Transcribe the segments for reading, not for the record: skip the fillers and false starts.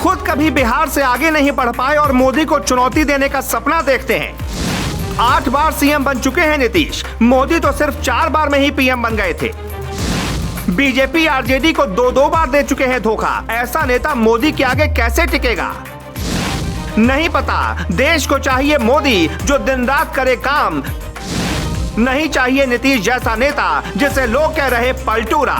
खुद कभी बिहार से आगे नहीं बढ़ पाए और मोदी को चुनौती देने का सपना देखते हैं। 8 बार सीएम बन चुके हैं नीतीश, मोदी तो सिर्फ 4 बार में ही पीएम बन गए थे। बीजेपी आरजेडी को 2-2 बार दे चुके हैं धोखा। ऐसा नेता मोदी के आगे कैसे टिकेगा? नहीं पता। देश को चाहिए मोदी जो दिन रात करे काम, नहीं चाहिए नीतीश जैसा नेता जिसे लोग कह रहे पलटूरा।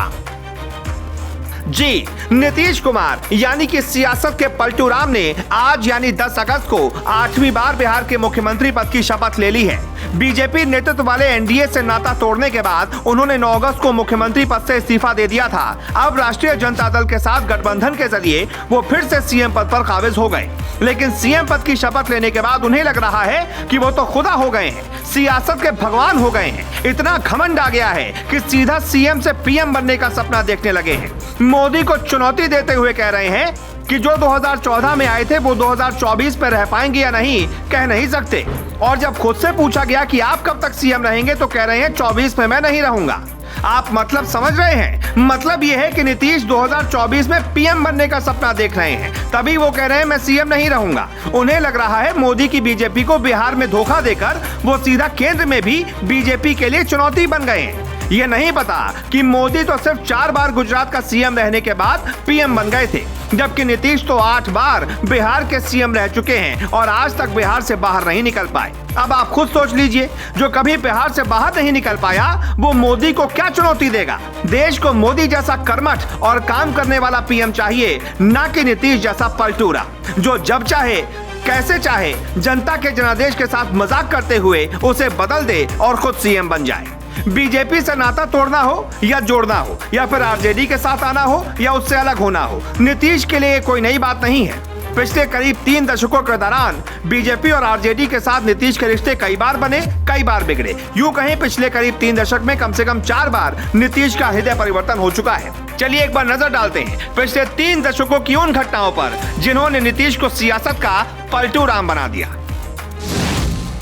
जी, नीतीश कुमार यानी कि सियासत के पलटू राम ने आज यानी 10 अगस्त को 8वीं बार बिहार के मुख्यमंत्री पद की शपथ ले ली है। बीजेपी नेतृत्व वाले एनडीए से नाता तोड़ने के बाद उन्होंने 9 अगस्त को मुख्यमंत्री पद से इस्तीफा दे दिया था। अब राष्ट्रीय जनता दल के साथ गठबंधन के जरिए वो फिर से सीएम पद पर काबिज हो गए। लेकिन सीएम पद की शपथ लेने के बाद उन्हें लग रहा है कि वो तो खुदा हो गए हैं, सियासत के भगवान हो गए हैं। इतना घमंड आ गया है कि सीधा सीएम से पीएम बनने का सपना देखने लगे हैं। मोदी को चुनौती देते हुए कह रहे हैं कि जो 2014 में आए थे वो 2024 में रह पाएंगे या नहीं कह नहीं सकते। और जब खुद से पूछा गया कि आप कब तक सीएम रहेंगे तो कह रहे हैं 24 में मैं नहीं रहूंगा। आप मतलब समझ रहे हैं? मतलब ये है कि नीतीश 2024 में पीएम बनने का सपना देख रहे हैं, तभी वो कह रहे हैं मैं सीएम नहीं रहूंगा। उन्हें लग रहा है मोदी की बीजेपी को बिहार में धोखा देकर वो सीधा केंद्र में भी बीजेपी के लिए चुनौती बन गए हैं। ये नहीं पता कि मोदी तो सिर्फ 4 बार गुजरात का सीएम रहने के बाद पीएम बन गए थे, जबकि नीतीश तो 8 बार बिहार के सीएम रह चुके हैं और आज तक बिहार से बाहर नहीं निकल पाए। अब आप खुद सोच लीजिए, जो कभी बिहार से बाहर नहीं निकल पाया वो मोदी को क्या चुनौती देगा? देश को मोदी जैसा कर्मठ और काम करने वाला पीएम चाहिए, ना कि नीतीश जैसा पलटूरा जो जब चाहे कैसे चाहे जनता के जनादेश के साथ मजाक करते हुए उसे बदल दे और खुद सीएम बन जाए। बीजेपी से नाता तोड़ना हो या जोड़ना हो, या फिर आरजेडी के साथ आना हो या उससे अलग होना हो, नीतीश के लिए कोई नई बात नहीं है। पिछले करीब 3 दशकों के दौरान बीजेपी और आरजेडी के साथ नीतीश के रिश्ते कई बार बने, कई बार बिगड़े। यूं कहें पिछले करीब 3 दशक में कम से कम 4 बार नीतीश का हृदय परिवर्तन हो चुका है। चलिए एक बार नजर डालते हैं पिछले 3 दशकों की उन घटनाओं पर जिन्होंने नीतीश को सियासत का पलटू राम बना दिया।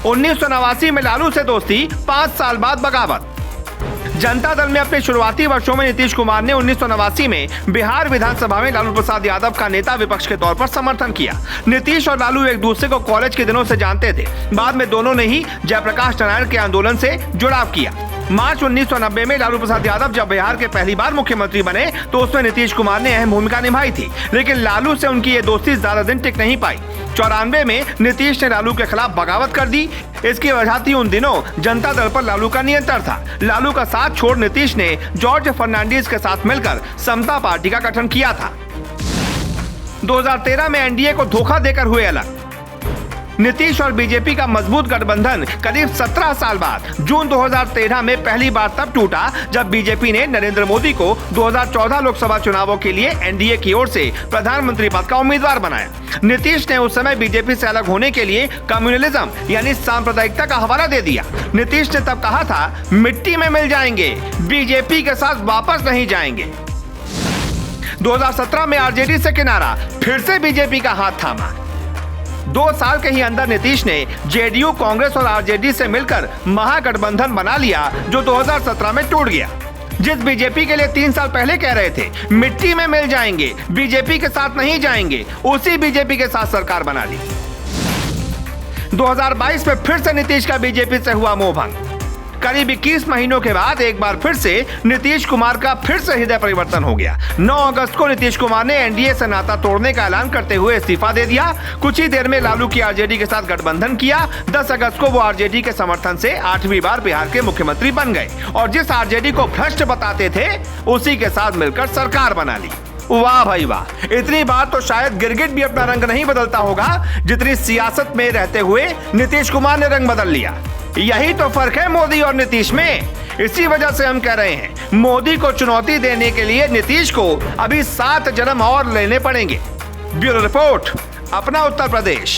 1989 में लालू से दोस्ती, 5 साल बाद बगावत। जनता दल में अपने शुरुआती वर्षों में नीतीश कुमार ने 1989 में बिहार विधानसभा में लालू प्रसाद यादव का नेता विपक्ष के तौर पर समर्थन किया। नीतीश और लालू एक दूसरे को कॉलेज के दिनों से जानते थे। बाद में दोनों ने ही जयप्रकाश नारायण के आंदोलन से जुड़ाव किया। मार्च 1990 में लालू प्रसाद यादव जब बिहार के पहली बार मुख्यमंत्री बने तो उसमें नीतीश कुमार ने अहम भूमिका निभाई थी, लेकिन लालू से उनकी ये दोस्ती ज्यादा दिन टिक नहीं पाई। 94 में नीतीश ने लालू के खिलाफ बगावत कर दी। इसकी वजह थी उन दिनों जनता दल पर लालू का नियंत्रण था। लालू का साथ छोड़ नीतीश ने जॉर्ज फर्नांडिस के साथ मिलकर समता पार्टी का गठन किया था। 2013 में एनडीए को धोखा देकर हुए अलग। नीतीश और बीजेपी का मजबूत गठबंधन करीब 17 साल बाद जून 2013 में पहली बार तब टूटा जब बीजेपी ने नरेंद्र मोदी को 2014 लोकसभा चुनावों के लिए एनडीए की ओर से प्रधानमंत्री पद का उम्मीदवार बनाया। नीतीश ने उस समय बीजेपी से अलग होने के लिए कम्युनलिज्म यानी सांप्रदायिकता का हवाला दे दिया। नीतीश ने तब कहा था मिट्टी में मिल जाएंगे, बीजेपी के साथ वापस नहीं जाएंगे। 2017 में आरजेडी से किनारा, फिर से बीजेपी का हाथ थामा। 2 साल के ही अंदर नीतीश ने जेडीयू, कांग्रेस और आरजेडी से मिलकर महागठबंधन बना लिया जो 2017 में टूट गया। जिस बीजेपी के लिए 3 साल पहले कह रहे थे मिट्टी में मिल जाएंगे, बीजेपी के साथ नहीं जाएंगे, उसी बीजेपी के साथ सरकार बना ली। 2022 में फिर से नीतीश का बीजेपी से हुआ मोहभंग। करीब 21 महीनों के बाद एक बार फिर से नीतीश कुमार का फिर से हृदय परिवर्तन हो गया। 9 अगस्त को नीतीश कुमार ने एनडीए से नाता तोड़ने का ऐलान करते हुए इस्तीफा दे दिया। कुछ ही देर में लालू की आरजेडी के साथ गठबंधन किया। 10 अगस्त को वो आरजेडी के समर्थन से 8वीं बार बिहार के मुख्यमंत्री बन गए और जिस आरजेडी को भ्रष्ट बताते थे उसी के साथ मिलकर सरकार बना ली। वाह भाई वाह, इतनी बार तो शायद गिरगिट भी अपना रंग नहीं बदलता होगा जितनी सियासत में रहते हुए नीतीश कुमार ने रंग बदल लिया। यही तो फर्क है मोदी और नीतीश में। इसी वजह से हम कह रहे हैं मोदी को चुनौती देने के लिए नीतीश को अभी 7 जन्म और लेने पड़ेंगे। ब्यूरो रिपोर्ट, अपना उत्तर प्रदेश।